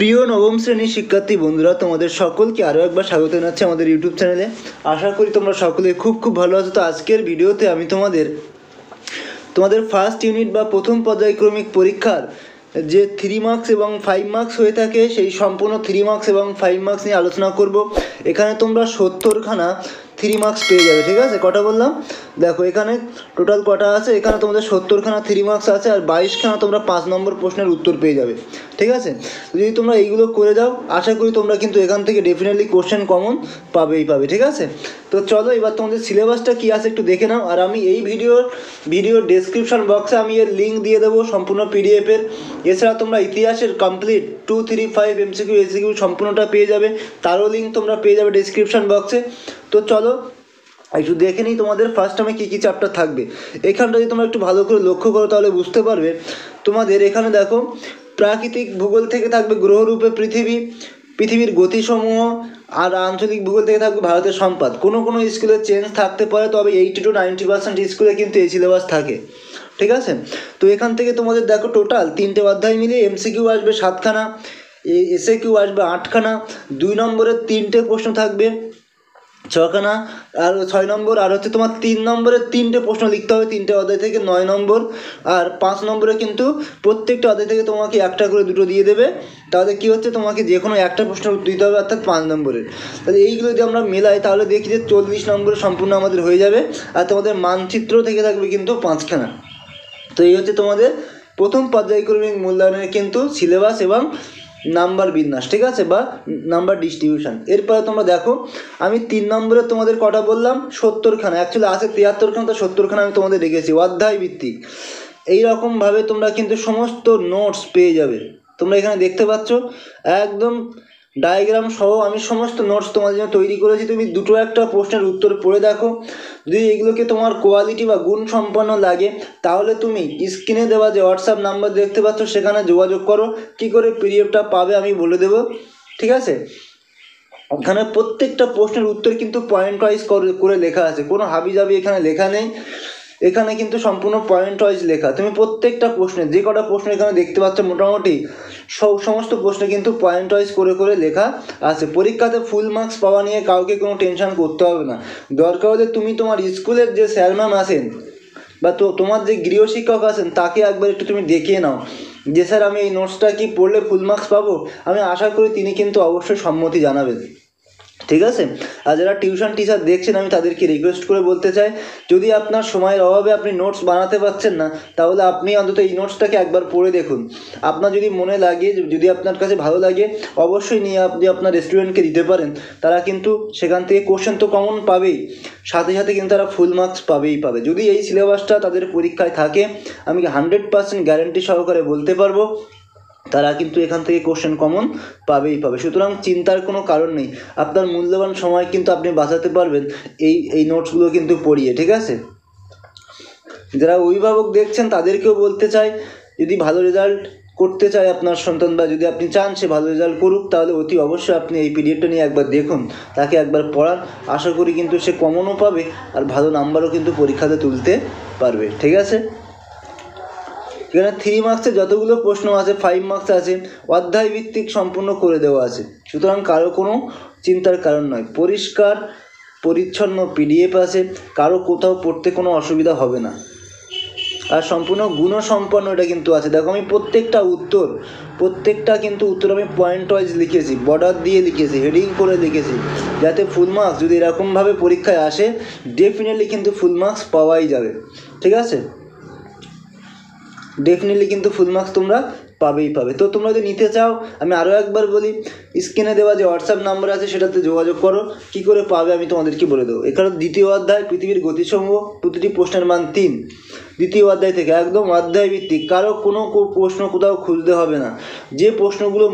প্রিয় নবম শ্রেণীর শিক্ষার্থী বন্ধুরা, তোমাদের সকলকে আরও একবার স্বাগত জানাচ্ছি আমাদের ইউটিউব চ্যানেলে। আশা করি তোমরা সকলে খুব ভালো আছো। তো আজকের ভিডিওতে আমি তোমাদের ফার্স্ট ইউনিট বা প্রথম পর্যায়ক্রমিক পরীক্ষার যে 3 মার্কস এবং 5 মার্কস হয়ে থাকে সেই সম্পূর্ণ 3 মার্কস এবং 5 মার্কস নিয়ে আলোচনা করব। এখানে তোমরা 70খানা 3 মার্কস পেয়ে যাবে। ঠিক আছে, কটা বললাম? দেখো এখানে টোটাল কটা আছে, এখানে তোমাদের 70খানা 3 মার্কস আছে আর 22খানা তোমরা 5 নম্বর প্রশ্নের উত্তর পেয়ে যাবে। ঠিক আছে, যদি তোমরা এইগুলো করে যাও আশা করি তোমরা কিন্তু এখান থেকে ডেফিনেটলি কোশ্চেন কমন পাবে। ঠিক আছে, তো চলো এবার তোমাদের সিলেবাসটা কী আছে একটু দেখে নাও। আর আমি এই ভিডিওর ডেসক্রিপশন বক্সে আমি এর লিঙ্ক দিয়ে দেবো সম্পূর্ণ পিডিএফের। এছাড়া তোমরা ইতিহাসের কমপ্লিট 2, 3, 5 এমসিকিউ এসিকিউ সম্পূর্ণটা পেয়ে যাবে, তারও লিঙ্ক তোমরা পেয়ে যাবে ডেসক্রিপশন বক্সে। তো চলো একটু দেখে নিই তোমাদের ফার্স্ট টাইমে কী চ্যাপ্টার থাকবে। এখানটা যদি তোমরা একটু ভালো করে লক্ষ্য করো তাহলে বুঝতে পারবে। তোমাদের এখানে দেখো প্রাকৃতিক ভূগোল থেকে থাকবে গ্রহরূপে পৃথিবীর গতিসমূহ, আর আঞ্চলিক ভূগোল থেকে থাকবে ভারতের সম্পদ। কোনো স্কুলে চেঞ্জ থাকতে পারে, তবে 80 to 90% স্কুলে কিন্তু এই সিলেবাস থাকে। ঠিক আছে, তো এখান থেকে তোমাদের দেখো টোটাল 3টে অধ্যায় মিলিয়ে এমসিকিউ আসবে 7খানা, এসএকিউ আসবে 8খানা, 2 নম্বরের 3টে প্রশ্ন থাকবে 6খানা, আর 6 নম্বর, আর হচ্ছে তোমার 3 নম্বরের 3টে প্রশ্ন লিখতে হবে 3টে অধ্যায় থেকে 9 নম্বর, আর 5 নম্বরে কিন্তু প্রত্যেকটা অধ্যায় থেকে তোমাকে একটা করে দুটো দিয়ে দেবে। তাহলে কী হচ্ছে, তোমাকে যে কোনো একটা প্রশ্নের উত্তর দিতে হবে, অর্থাৎ 5 নম্বরের। তাহলে এইগুলো যদি আমরা মেলাই তাহলে দেখি যে 40 নম্বরে সম্পূর্ণ আমাদের হয়ে যাবে। আর তোমাদের মানচিত্র থেকে থাকবে কিন্তু 5খানা। তো এই হচ্ছে তোমাদের প্রথম পর্যায়ক্রমিক মূল্যায়নের কিন্তু সিলেবাস এবং নাম্বার বিন্যাস। ঠিক আছে, বা নাম্বার ডিস্ট্রিবিউশন। এরপরে তোমরা দেখো আমি 3 নম্বরে তোমাদের কটা বললাম, 70খানা, অ্যাকচুয়ালি আছে 73খানা, তো 70খানা আমি তোমাদের রেখেছি অধ্যায় ভিত্তিক। এইরকমভাবে তোমরা কিন্তু সমস্ত নোটস পেয়ে যাবে। তোমরা এখানে দেখতে পাচ্ছ একদম ডায়াগ্রাম সহ আমি সমস্ত নোটস তোমাদের জন্য তৈরি করেছি। তুমি দুটো একটা প্রশ্নের উত্তর পড়ে দেখো, যদি এগুলোকে তোমার কোয়ালিটি বা গুণ সম্পন্ন লাগে তাহলে তুমি স্ক্রিনে দেওয়া যে হোয়াটসঅ্যাপ নাম্বার দেখতে পাচ্ছ সেখানে যোগাযোগ করো। কী করে পিডিএফটা পাবে আমি বলে দেবো। ঠিক আছে, ওখানে প্রত্যেকটা প্রশ্নের উত্তর কিন্তু পয়েন্ট ওয়াইজ করে লেখা আছে, কোনো হাবিজাবি এখানে লেখা নেই। এখানে কিন্তু সম্পূর্ণ পয়েন্ট ওয়াইজ লেখা। তুমি প্রত্যেকটা প্রশ্নের যে কটা প্রশ্ন এখানে দেখতে পাচ্ছ মোটামুটি সমস্ত প্রশ্নে কিন্তু পয়েন্ট ওয়াইজ করে লেখা আছে। পরীক্ষাতে ফুল মার্কস পাওয়া নিয়ে কাউকে কোনো টেনশন করতে হবে না। দরকার হলে তুমি তোমার স্কুলের যে স্যার ম্যাম আছেন বা তোমার যে গৃহশিক্ষক আছেন তাকে একবার একটু তুমি দেখিয়ে নাও যে স্যার আমি এই নোটসটা কি পড়লে ফুল মার্কস পাবো। আমি আশা করি তিনি কিন্তু অবশ্যই সম্মতি জানাবেন। ঠিক আছে, আর যারা টিউশন টিচার দেখছেন আমি তাদেরকে রিকোয়েস্ট করে বলতে চাই, যদি আপনার সময়ের অভাবে আপনি নোটস বানাতে পারছেন না তাহলে আপনি অন্তত এই নোটসটাকে একবার পড়ে দেখুন। আপনার যদি মনে লাগে, যদি আপনার কাছে ভালো লাগে, অবশ্যই নিয়ে আপনি আপনার স্টুডেন্টকে দিতে পারেন। তারা কিন্তু সেখান থেকে কোশ্চেন তো কমন পাবেই, সাথে সাথে কিন্তু তারা ফুল মার্কস পাবে। যদি এই সিলেবাসটা তাদের পরীক্ষায় থাকে আমি 100% গ্যারেন্টি সহকারে বলতে পারবো তারা কিন্তু এখান থেকে কোশ্চেন কমন পাবে। সুতরাং চিন্তার কোনো কারণ নেই, আপনার মূল্যবান সময় কিন্তু আপনি বাঁচাতে পারবেন এই নোটসগুলো কিন্তু পড়িয়ে। ঠিক আছে, যারা অভিভাবক দেখছেন তাদেরকেও বলতে চাই, যদি ভালো রেজাল্ট করতে চায় আপনার সন্তান বা যদি আপনি চান সে ভালো রেজাল্ট করুক তাহলে অতি অবশ্যই আপনি এই পিডিএফটা নিয়ে একবার দেখুন, তাকে একবার পড়ান। আশা করি কিন্তু সে কমনও পাবে আর ভালো নাম্বারও কিন্তু পরীক্ষাতে তুলতে পারবে। ঠিক আছে, এখানে 3 মার্কসে যতগুলো প্রশ্ন আছে 5 মার্কস আছে অধ্যায় ভিত্তিক সম্পূর্ণ করে দেওয়া আছে। সুতরাং কারো কোনো চিন্তার কারণ নয়, পরিষ্কার পরিচ্ছন্ন পিডিএফ আছে, কারো কোথাও পড়তে কোনো অসুবিধা হবে না। আর সম্পূর্ণ গুণসম্পন্ন এটা কিন্তু আছে। দেখো আমি প্রত্যেকটা কিন্তু উত্তর আমি পয়েন্ট ওয়াইজ লিখেছি, বর্ডার দিয়ে লিখেছি, হেডিং করে লিখেছি, যাতে ফুল মার্কস যদি এরকমভাবে পরীক্ষায় আসে ডেফিনেটলি কিন্তু ফুল মার্কস পাওয়াই যাবে। ঠিক আছে, ডেফিনেটলি কিন্তু ফুল মার্কস তোমরা পাবে। তো তোমরা যদি নিতে চাও আমি আরও একবার বলি, স্ক্রিনে দেওয়া যে হোয়াটসঅ্যাপ নাম্বার আছে সেটাতে যোগাযোগ করো। কী করে পাবে আমি তোমাদেরকে বলে দেবো। এখানে 2য় অধ্যায় পৃথিবীর গতিসমূহ, প্রতিটি প্রশ্নের মান 3, 2য় অধ্যায় থেকে একদম অধ্যায় ভিত্তিক, কারো কোনো প্রশ্ন কোথাও খুঁজতে হবে না। যে প্রশ্নগুলো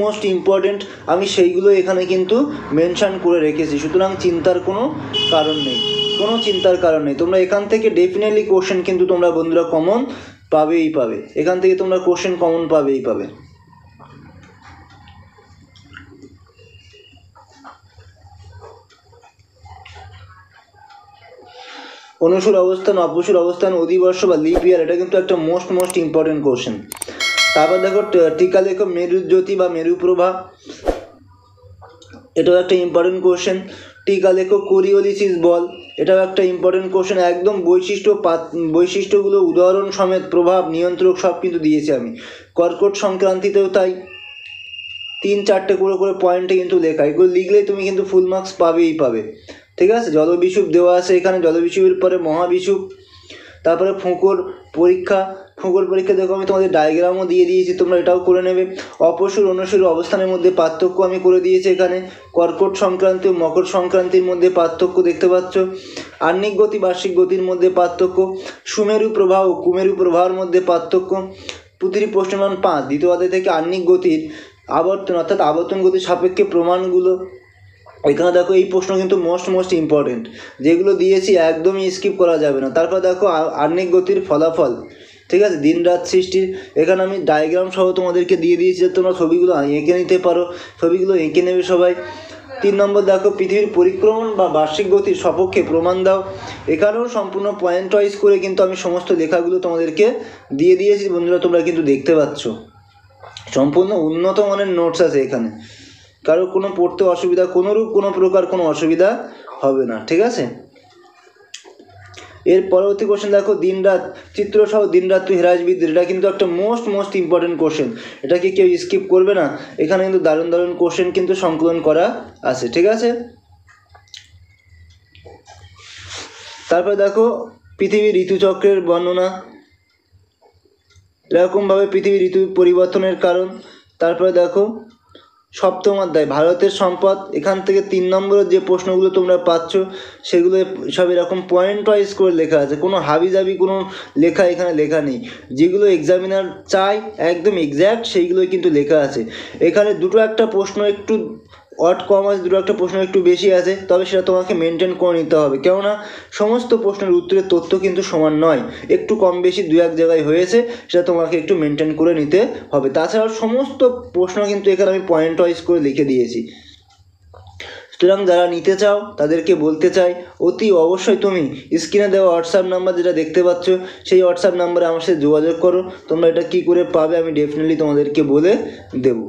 মোস্ট ইম্পর্টেন্ট আমি সেইগুলো এখানে কিন্তু মেনশান করে রেখেছি। সুতরাং চিন্তার কোনো কারণ নেই, তোমরা এখান থেকে ডেফিনেটলি কোশ্চেন কিন্তু তোমরা বন্ধুরা কমন পাবে। এখান থেকে তোমরা কোশ্চেন কমন পাবে। অনুসুর অবস্থান, অপসুর অবস্থান, অধিবর্ষ বা লিপ ইয়ার, এটা কিন্তু একটা মোস্ট ইম্পর্টেন্ট কোশ্চেন। তারপর দেখো টিকা লেখো মেরুজ্যোতি বা মেরুপ্রভা, এটাও একটা ইম্পর্টেন্ট কোশ্চেন। টিকা লেখো কোরিওলিসিস বল, এটাও একটা ইম্পর্টেন্ট কোশ্চেন। একদম বৈশিষ্ট্যগুলো উদাহরণ সমেত প্রভাব নিয়ন্ত্রক সব কিন্তু দিয়েছি আমি। কর্কট সংক্রান্তিতেও তাই 3-4টে করে পয়েন্টে কিন্তু লেখা, এগুলো লিখলেই তুমি কিন্তু ফুল মার্কস পাবে। ঠিক আছে, জলবিষুব দেওয়া আছে এখানে, জলবিষুবের পরে মহাবিষুব, তারপরে ফোঁকর পরীক্ষা দেখো আমি তোমাদের ডায়াগ্রামও দিয়ে দিয়েছি, তোমরা এটাও করে নেবে। অপসুর অনুসুর অবস্থানের মধ্যে পার্থক্য আমি করে দিয়েছি এখানে। কর্কট সংক্রান্তি ও মকর সংক্রান্তির মধ্যে পার্থক্য দেখতে পাচ্ছ। আহ্নিক গতি বার্ষিক গতির মধ্যে পার্থক্য, সুমেরু প্রবাহ ও কুমেরু প্রবাহের মধ্যে পার্থক্য। প্রতিটি প্রশ্নের মান 5, দ্বিতীয় অধ্যায় থেকে আহ্নিক গতির আবর্তন অর্থাৎ আবর্তন গতির সাপেক্ষে প্রমাণগুলো। এখানে দেখো এই প্রশ্ন কিন্তু মোস্ট ইম্পর্টেন্ট, যেগুলো দিয়েছি একদমই স্কিপ করা যাবে না। তারপর দেখো আহ্নিক গতির ফলাফল, ঠিক আছে, দিন রাত সৃষ্টির, এখানে আমি ডায়াগ্রাম সহ তোমাদেরকে দিয়ে দিয়েছি, যে তোমরা ছবিগুলো এঁকে নিতে পারো, ছবিগুলো এঁকে নেবে সবাই। 3 নম্বর দেখো পৃথিবীর পরিক্রমণ বা বার্ষিক গতির সপক্ষে প্রমাণ দাও, এখানেও সম্পূর্ণ পয়েন্ট ওয়াইজ করে কিন্তু আমি সমস্ত লেখাগুলো তোমাদেরকে দিয়ে দিয়েছি বন্ধুরা, তোমরা কিন্তু দেখতে পাচ্ছ সম্পূর্ণ উন্নত মানের নোটস আছে এখানে, কারো কোনো পড়তে অসুবিধা কোনো প্রকার কোনো অসুবিধা হবে না। ঠিক আছে, এর পরবর্তী কোশ্চেন দেখো দিনরাত চিত্রসহ দিনরাত তুই হ্রাসবিদ্যুৎ, এটা কিন্তু একটা মোস্ট ইম্পর্টেন্ট কোশ্চেন, এটাকে কেউ স্কিপ করবে না। এখানে কিন্তু দারুণ কোশ্চেন কিন্তু সংকলন করা আছে। ঠিক আছে, তারপর দেখো পৃথিবীর ঋতুচক্রের বর্ণনা, এরকমভাবে পৃথিবীর ঋতু পরিবর্তনের কারণ। তারপরে দেখো 7ম অধ্যায় ভারতের সম্পদ, এখান থেকে 3 নম্বরের যে প্রশ্নগুলো তোমরা পাচ্ছ সেগুলো সব এরকম পয়েন্ট ওয়াইজ করে লেখা আছে, কোনো হাবিজাবি কোনো লেখা এখানে লেখা নেই, যেগুলো এক্সামিনার চাই একদম এক্স্যাক্ট সেইগুলোই কিন্তু লেখা আছে। এখানে দুটো একটা প্রশ্ন একটু ওয়াট কম আছে, দুটো একটা প্রশ্ন একটু বেশি আছে, তবে সেটা তোমাকে মেনটেন করে নিতে হবে, কেননা সমস্ত প্রশ্নের উত্তরের তথ্য কিন্তু সমান নয়, একটু কম বেশি 2-1 জায়গায় হয়েছে, সেটা তোমাকে একটু মেনটেন করে নিতে হবে। তাছাড়াও সমস্ত প্রশ্ন কিন্তু এখানে আমি পয়েন্ট ওয়াইজ করে লিখে দিয়েছি। সুতরাং যারা নিতে চাও তাদেরকে বলতে চাই অতি অবশ্যই তুমি স্ক্রিনে দেওয়া হোয়াটসঅ্যাপ নাম্বার যেটা দেখতে পাচ্ছ সেই হোয়াটসঅ্যাপ নাম্বারে আমার সাথে যোগাযোগ করো। তোমরা এটা কী করে পাবে আমি ডেফিনেটলি তোমাদেরকে বলে দেব।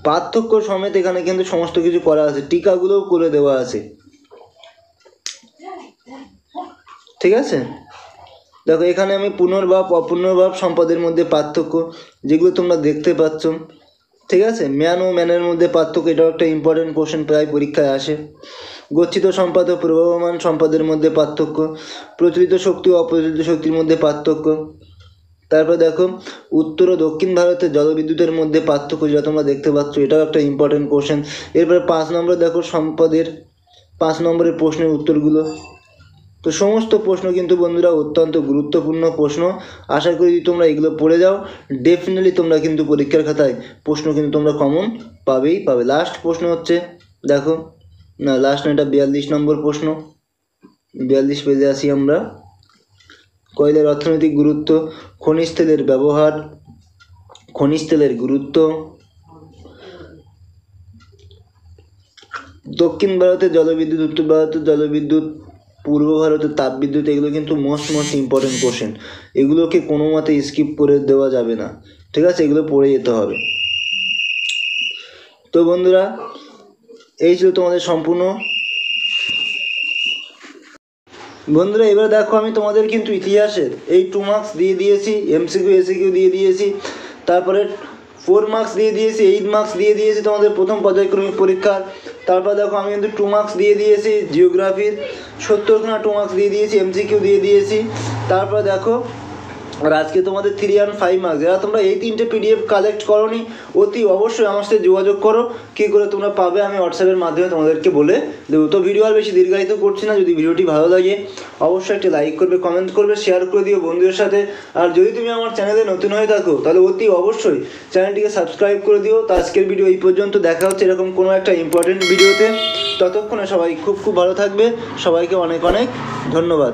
পার্থক্য সমেত এখানে কিন্তু সমস্ত কিছু করা আছে, টিকাগুলোও করে দেওয়া আছে। ঠিক আছে, দেখো এখানে আমি পুনর্ভাব অপুনর্ভাব সম্পদের মধ্যে পার্থক্য যেগুলো তোমরা দেখতে পাচ্ছ। ঠিক আছে, ম্যান ও ম্যানের মধ্যে পার্থক্য, এটাও একটা ইম্পর্টেন্ট কোশ্চেন প্রায় পরীক্ষায় আসে। গচ্ছিত সম্পদ ও প্রবহমান সম্পদের মধ্যে পার্থক্য, প্রচলিত শক্তি ও অপ্রচলিত শক্তির মধ্যে পার্থক্য। তারপর দেখো উত্তর ও দক্ষিণ ভারতের জলবিদ্যুতের মধ্যে পার্থক্য, যেটা তোমরা দেখতে পাচ্ছ, এটাও একটা ইম্পর্টেন্ট কোশ্চেন। এরপরে 5 নম্বর দেখো সম্পদের 5 নম্বরের প্রশ্নের উত্তরগুলো। তো সমস্ত প্রশ্ন কিন্তু বন্ধুরা অত্যন্ত গুরুত্বপূর্ণ প্রশ্ন, আশা করি তোমরা এগুলো পড়ে যাও, ডেফিনেটলি তোমরা কিন্তু পরীক্ষার খাতায় প্রশ্ন কিন্তু তোমরা কমন পাবে। লাস্ট প্রশ্ন হচ্ছে দেখো, না লাস্ট না, এটা 42 নম্বর প্রশ্ন, 42 পেজে আসি আমরা। কয়লার অর্থনৈতিক গুরুত্ব, খনিজ তেলের ব্যবহার, খনিজ তেলের গুরুত্ব, দক্ষিণ ভারতের জলবিদ্যুৎ, উত্তর ভারতের জলবিদ্যুৎ, পূর্ব ভারতের তাপবিদ্যুৎ, এগুলো কিন্তু মোস্ট ইম্পর্টেন্ট কোশ্চেন, এগুলোকে কোনো মতে স্কিপ করে দেওয়া যাবে না। ঠিক আছে, এগুলো পড়ে যেতে হবে। তো বন্ধুরা এই ছিল তোমাদের সম্পূর্ণ। বন্ধুরা এবার দেখো আমি তোমাদের কিন্তু ইতিহাসের এই 2 মার্কস দিয়ে দিয়েছি, এমসিকিউ এসিকিউ দিয়ে দিয়েছি, তারপরে 4 মার্কস দিয়ে দিয়েছি, 8 মার্কস দিয়ে দিয়েছি তোমাদের প্রথম পর্যায়ক্রমিক পরীক্ষার। তারপর দেখো আমি কিন্তু 2 মার্কস দিয়ে দিয়েছি জিওগ্রাফির, 70খানা 2 মার্কস দিয়ে দিয়েছি, এমসিকিউ দিয়ে দিয়েছি। তারপর দেখো আর আজকে তোমাদের 3 and 5 মার্কস, যারা তোমরা এই 3টে পিডিএফ কালেক্ট করোনি অতি অবশ্যই আমার সাথে যোগাযোগ করো, কী করে তোমরা পাবে আমি হোয়াটসঅ্যাপের মাধ্যমে তোমাদেরকে বলে দেবো। তো ভিডিও আর বেশি দীর্ঘায়িত করছি না, যদি ভিডিওটি ভালো লাগে অবশ্যই একটি লাইক করবে, কমেন্ট করবে, শেয়ার করে দিও বন্ধুদের সাথে। আর যদি তুমি আমার চ্যানেলে নতুন হয়ে থাকো তাহলে অতি অবশ্যই চ্যানেলটিকে সাবস্ক্রাইব করে দিও। তো আজকের ভিডিও এই পর্যন্ত, দেখা হচ্ছে এরকম কোনো একটা ইম্পর্টেন্ট ভিডিওতে, ততক্ষণে সবাই খুব ভালো থাকবে, সবাইকে অনেক ধন্যবাদ।